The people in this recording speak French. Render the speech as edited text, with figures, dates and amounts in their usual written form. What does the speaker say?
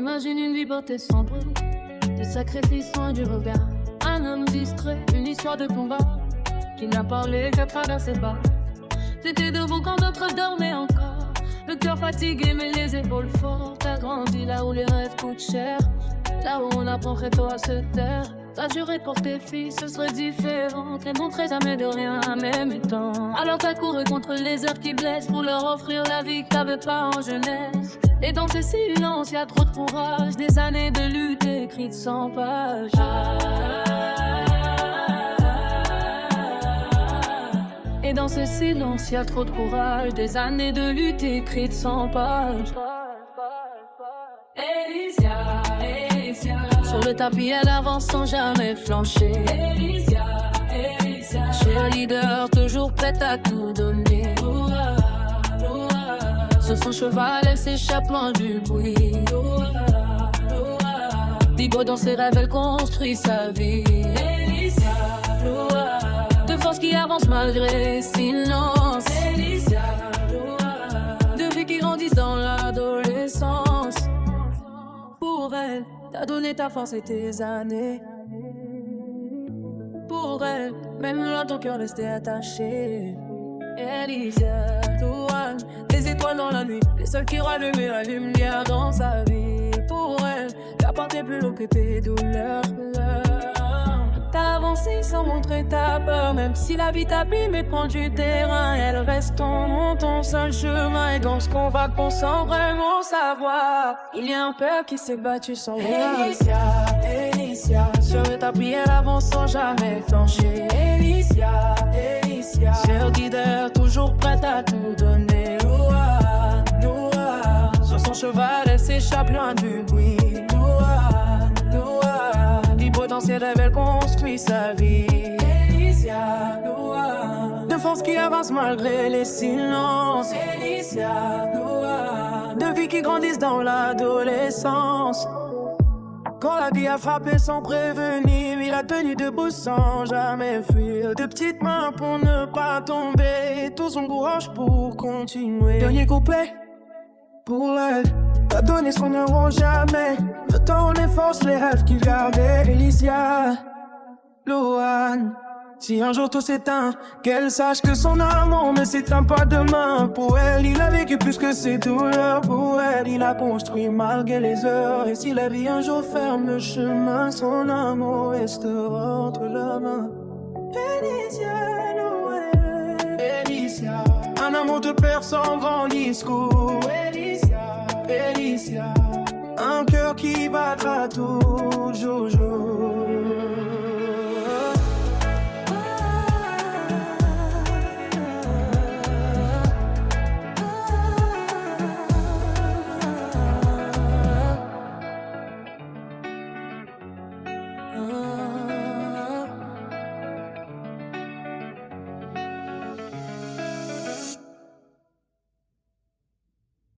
Imagine une vie portée sans bruit, des sacrifices loin du regard. Un homme distrait, une histoire de combat qui n'a parlé qu'à travers ses bas. T'étais debout quand d'autres dormaient encore, le cœur fatigué mais les épaules fortes. T'as grandi là où les rêves coûtent cher, là où on apprend très tôt à se taire. T'as juré pour tes filles, ce serait différent, qu'elles montraient jamais de rien à même étant. Alors t'as couru contre les heures qui blessent pour leur offrir la vie que t'avais pas en jeunesse. Et dans ce silence, y'a trop de courage, des années de lutte écrites sans page. Et dans ce silence, y'a trop de courage, des années de lutte écrites sans page. Alicia, Alicia. Sur le tapis, elle avance sans jamais flancher. Alicia, Alicia. Cheerleader, toujours prête à tout donner. Sur son cheval, elle s'échappe loin du bruit. Libre dans ses rêves, elle construit sa vie. Alicia, de force qui avance malgré silence. Alicia, de vie qui grandissent dans l'adolescence. Pour elle, t'as donné ta force et tes années. Pour elle, même là ton cœur restait attaché. Alicia, Louane, des étoiles dans la nuit, les seuls qui rallument la lumière dans sa vie. Pour elle, t'as porté plus lourd que tes douleurs. T'as avancé sans montrer ta peur, même si la vie t'abîme et prend du terrain. Elle reste ton seul chemin, et dans ce combat qu'on sans vraiment savoir, il y a un père qui s'est battu sans rien. Alicia, Alicia, sur le tapis elle avance sans jamais flancher. Alicia, Alicia, cheerleader, toujours prête à tout donner. Noah, Noah, sur son cheval elle s'échappe loin du bruit. Noah, Noah, libre dans ses rêves elle construit sa vie. Alicia, Noah, de force qui avance malgré les silences. Alicia, Noah, de vie qui grandissent dans l'adolescence. Quand la vie a frappé sans prévenir, il a tenu debout sans jamais fuir. De petites mains pour ne pas tomber, tout son courage pour continuer. Dernier couplet pour elle, t'as donné ce qu'on n'aura jamais. Le temps, les forces, les rêves qu'il gardait. Alicia, Louane, si un jour tout s'éteint, qu'elle sache que son amour ne s'éteint pas demain. Pour elle, il a vécu plus que ses douleurs. Pour elle, il a construit malgré les heures. Et si la vie un jour ferme le chemin, son amour restera entre leurs mains. Alicia, Louane, Alicia, un amour de père sans grand discours. Alicia, Alicia, un cœur qui battra toujours.